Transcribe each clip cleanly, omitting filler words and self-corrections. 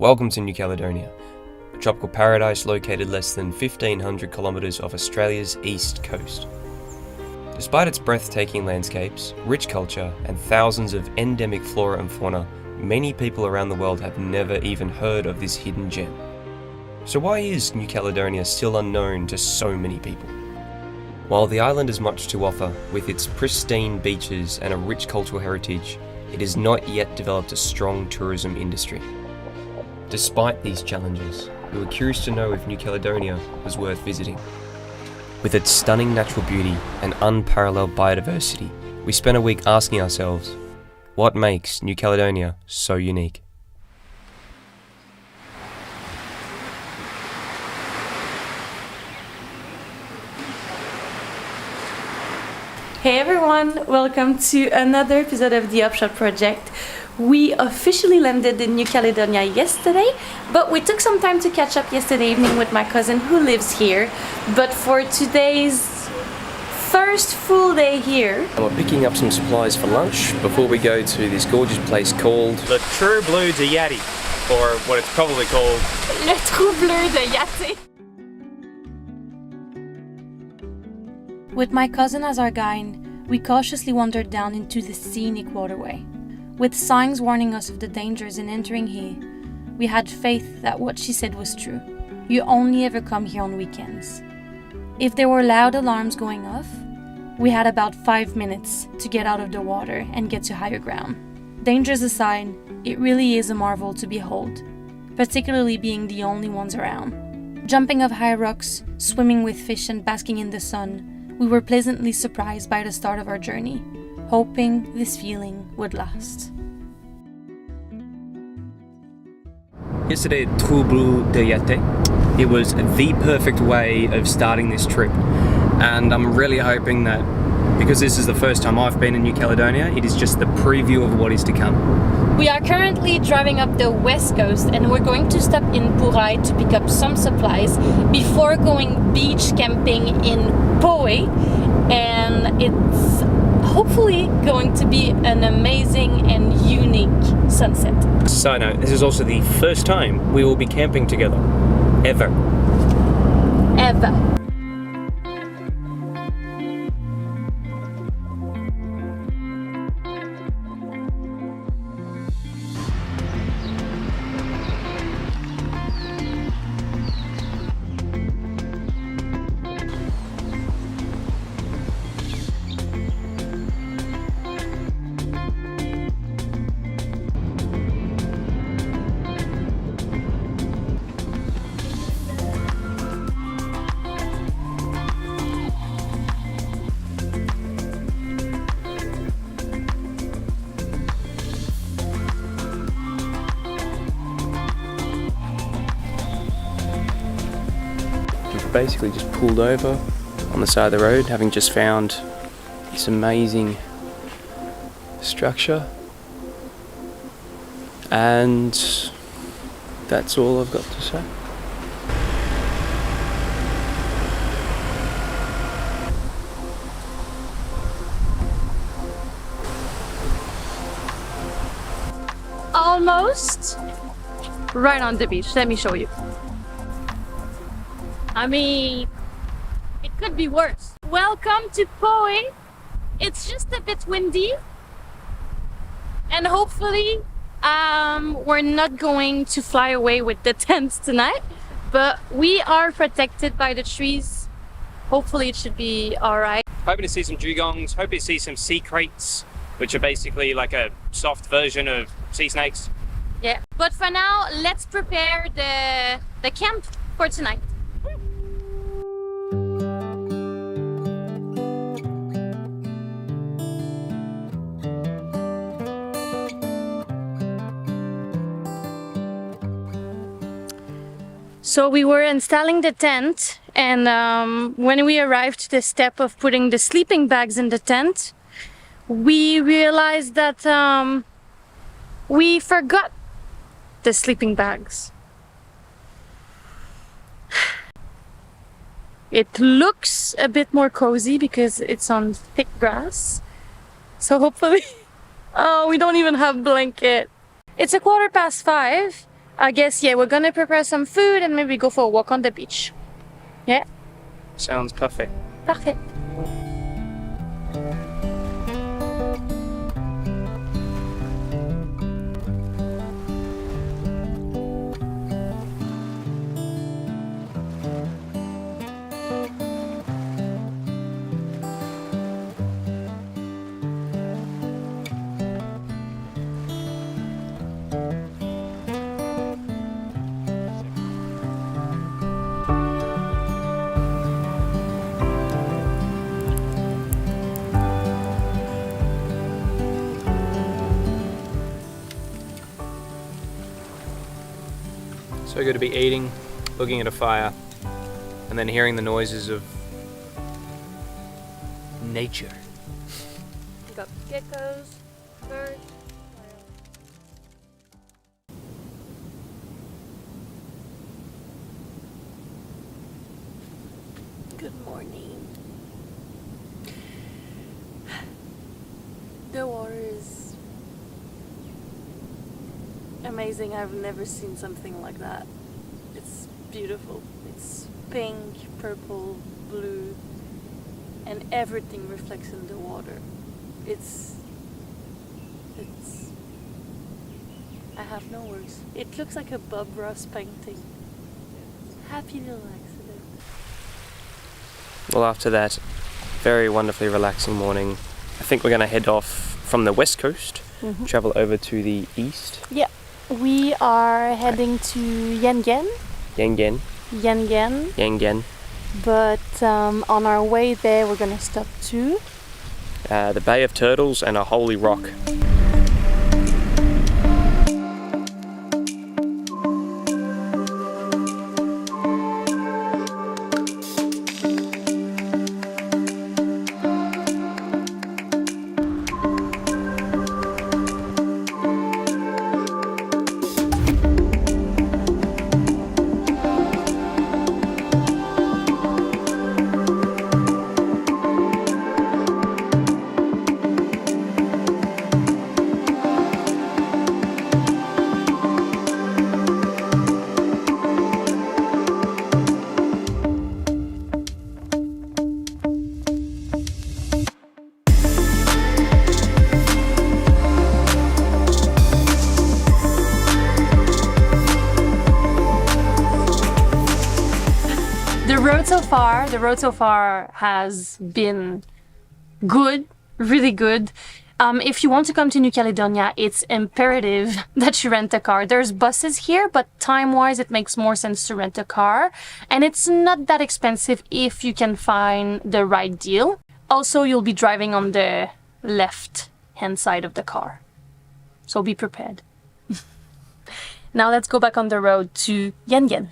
Welcome to New Caledonia, a tropical paradise located less than 1,500 kilometres off Australia's east coast. Despite its breathtaking landscapes, rich culture, and thousands of endemic flora and fauna, many people around the world have never even heard of this hidden gem. So why is New Caledonia still unknown to so many people? While the island has much to offer, with its pristine beaches and a rich cultural heritage, it has not yet developed a strong tourism industry. Despite these challenges, we were curious to know if New Caledonia was worth visiting. With its stunning natural beauty and unparalleled biodiversity, we spent a week asking ourselves, what makes New Caledonia so unique? Hey everyone, welcome to another episode of the Upshot project. We officially landed in New Caledonia yesterday, but we took some time to catch up yesterday evening with my cousin who lives here. But for today's first full day here, We're picking up some supplies for lunch before we go to this gorgeous place called the True Blue de Yeti, or what it's probably called, Le Trou Bleu de Yeti. With my cousin as our guide, we cautiously wandered down into the scenic waterway. With signs warning us of the dangers in entering here, we had faith that what she said was true. You only ever come here on weekends. If there were loud alarms going off, we had about 5 minutes to get out of the water and get to higher ground. Dangers aside, it really is a marvel to behold, particularly being the only ones around. Jumping off high rocks, swimming with fish and basking in the sun, we were pleasantly surprised by the start of our journey, hoping this feeling would last. yesterday at True Blue de Yeti. It was the perfect way of starting this trip, and I'm really hoping that because this is the first time I've been in New Caledonia, it is just the preview of what is to come. We are currently driving up the west coast and we're going to stop in Burai to pick up some supplies before going beach camping in Poe, and it's hopefully going to be an amazing and unique sunset. Side note, this is also the first time we will be camping together. Ever. basically just pulled over on the side of the road, having just found this amazing structure, and that's all I've got to say. Almost right on the beach. Let me show you. I mean, it could be worse. Welcome to Poe. It's just a bit windy, and hopefully we're not going to fly away with the tents tonight, but we are protected by the trees. Hopefully it should be alright. Hoping to see some dugongs, hoping to see some sea kraits, which are basically like a soft version of sea snakes. Yeah, but for now, let's prepare the camp for tonight. So we were installing the tent, and when we arrived to the step of putting the sleeping bags in the tent, we realized that we forgot the sleeping bags. It looks a bit more cozy because it's on thick grass. So hopefully, oh, we don't even have blanket. It's a 5:15, I guess, yeah, we're gonna prepare some food and maybe go for a walk on the beach. Yeah? Sounds perfect. Parfait. So good to be eating, looking at a fire, and then hearing the noises of nature. We got geckos, birds. Good morning. The water is amazing. I've never seen something like that. It's beautiful. It's pink, purple, blue, and everything reflects in the water. It's I have no words. It looks like a Bob Ross painting. Happy little accident. Well, after that very wonderfully relaxing morning, I think we're going to head off from the west coast, travel over to the east. Yeah, we are heading to Yengen. Yengen. But on our way there, we're gonna stop to The Bay of Turtles and a holy rock. The road so far has been good, really good. If you want to come to New Caledonia, it's imperative that you rent a car. There's buses here, but time-wise, it makes more sense to rent a car. And it's not that expensive if you can find the right deal. Also, you'll be driving on the left-hand side of the car. So be prepared. Now let's go back on the road to Yengen.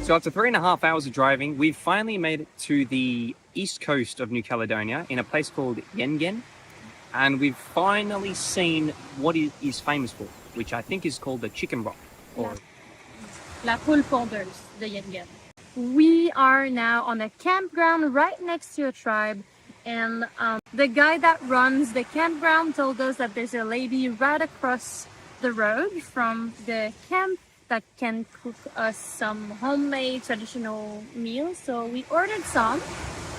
So after 3.5 hours of driving, we've finally made it to the east coast of New Caledonia in a place called Yengen. And we've finally seen what it is famous for, which I think is called the chicken rock. Or La Poule Pondeuse de Yengen. We are now on a campground right next to a tribe, and the guy that runs the campground told us that there's a lady right across the road from the camp that can cook us some homemade traditional meals. So we ordered some.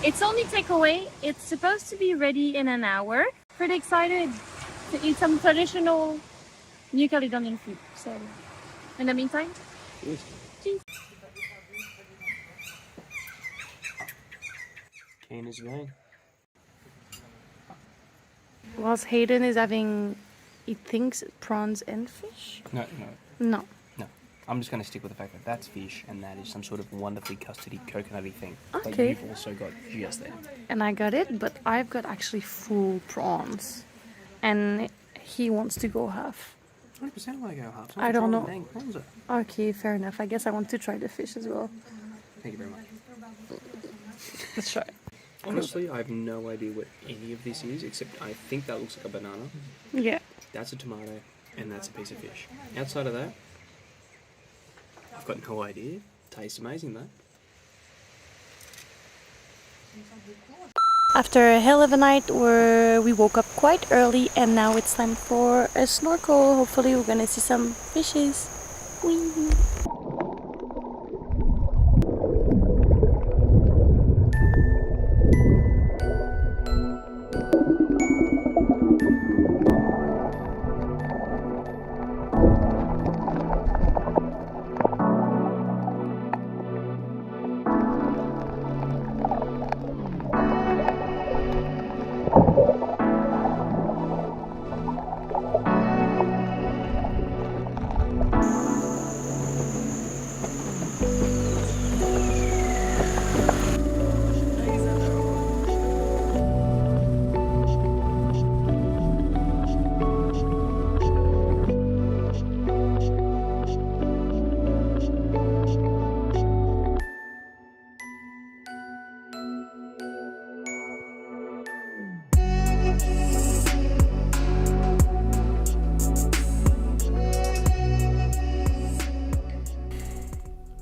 It's only takeaway. It's supposed to be ready in an hour. Pretty excited to eat some traditional New Caledonian food. So in the meantime, cheers. Keen as well. Whilst Hayden is having, he thinks prawns and fish? No. I'm just going to stick with the fact that that's fish and that is some sort of wonderfully custardy coconutty thing. Okay. But you've also got just there. And I got it, but I've got actually full prawns. And he wants to go half. 100% want to go half. I don't know. Dang prawns are. Okay, fair enough. I guess I want to try the fish as well. Thank you very much. Let's try it. Honestly, I have no idea what any of this is, except I think that looks like a banana. Yeah. That's a tomato, and that's a piece of fish. Outside of that, I've got no idea. Tastes amazing though. After a hell of a night where we woke up quite early and now it's time for a snorkel. Hopefully we're gonna see some fishes. Whee!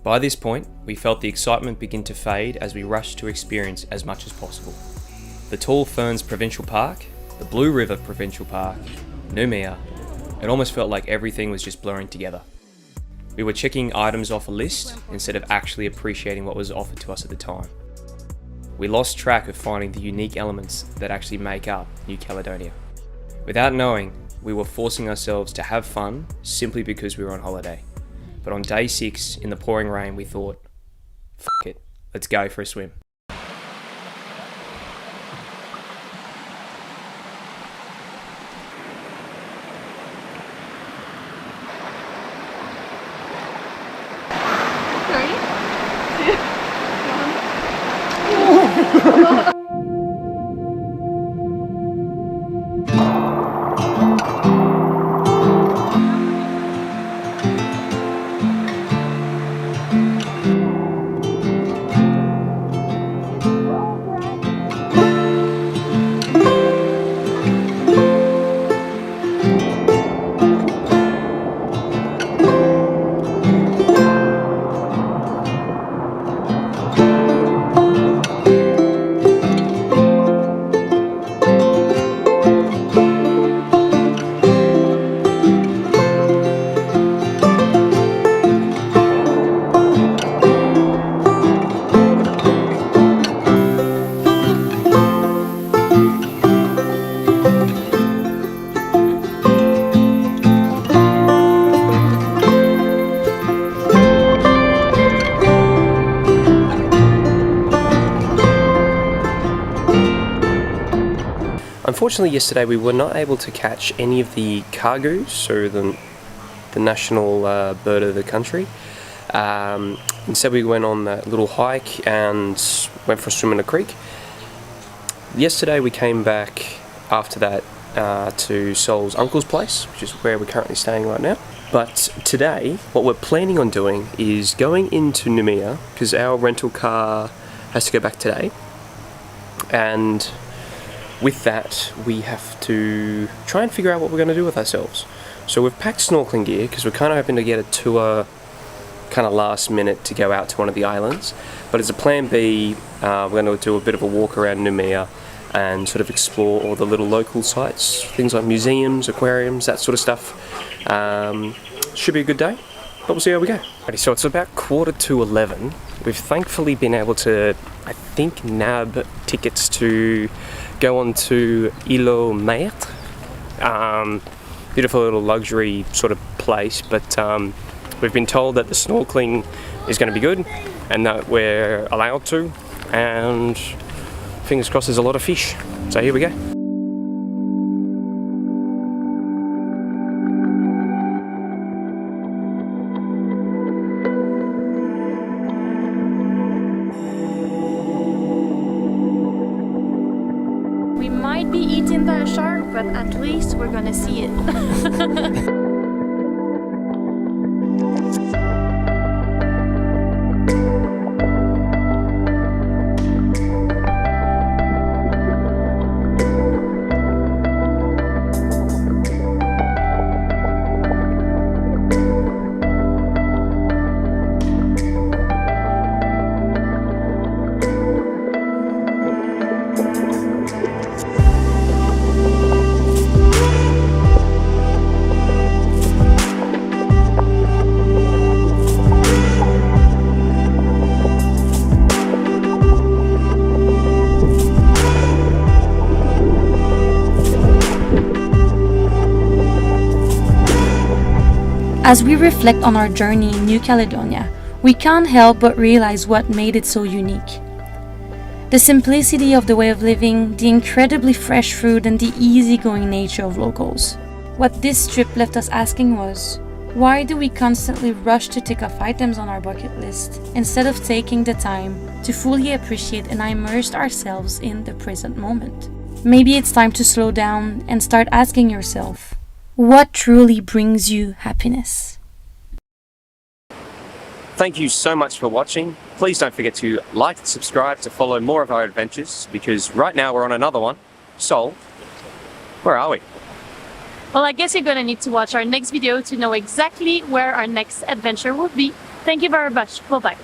By this point, we felt the excitement begin to fade as we rushed to experience as much as possible. The Tall Ferns Provincial Park, the Blue River Provincial Park, Noumea, it almost felt like everything was just blurring together. We were checking items off a list instead of actually appreciating what was offered to us at the time. We lost track of finding the unique elements that actually make up New Caledonia. Without knowing, we were forcing ourselves to have fun simply because we were on holiday. But on day 6, in the pouring rain, we thought, F it, let's go for a swim. Unfortunately, yesterday we were not able to catch any of the cargoos, so the national bird of the country. Instead, we went on that little hike and went for a swim in a creek. Yesterday, we came back after that to Sol's uncle's place, which is where we're currently staying right now. But today, what we're planning on doing is going into Noumea, because our rental car has to go back today. And with that, we have to try and figure out what we're going to do with ourselves. So we've packed snorkeling gear because we're kind of hoping to get a tour kind of last minute to go out to one of the islands. But as a plan B, we're going to do a bit of a walk around Noumea and sort of explore all the little local sites, things like museums, aquariums, that sort of stuff. Should be a good day, but we'll see how we go. Alrighty, so it's about 11:15. We've thankfully been able to, I think, nab tickets to go on to Îlot Maître. Beautiful little luxury sort of place, but we've been told that the snorkeling is going to be good and that we're allowed to, and fingers crossed there's a lot of fish. So here we go. We might be eaten by a shark, but at least we're gonna see it. As we reflect on our journey in New Caledonia, we can't help but realize what made it so unique. The simplicity of the way of living, the incredibly fresh food, and the easygoing nature of locals. What this trip left us asking was, why do we constantly rush to tick off items on our bucket list instead of taking the time to fully appreciate and immerse ourselves in the present moment? Maybe it's time to slow down and start asking yourself, what truly brings you happiness? Thank you so much for watching. Please don't forget to like and subscribe to follow more of our adventures, because right now we're on another one. Sol, where are we? Well, I guess you're gonna need to watch our next video to know exactly where our next adventure will be. Thank you very much. Bye-bye.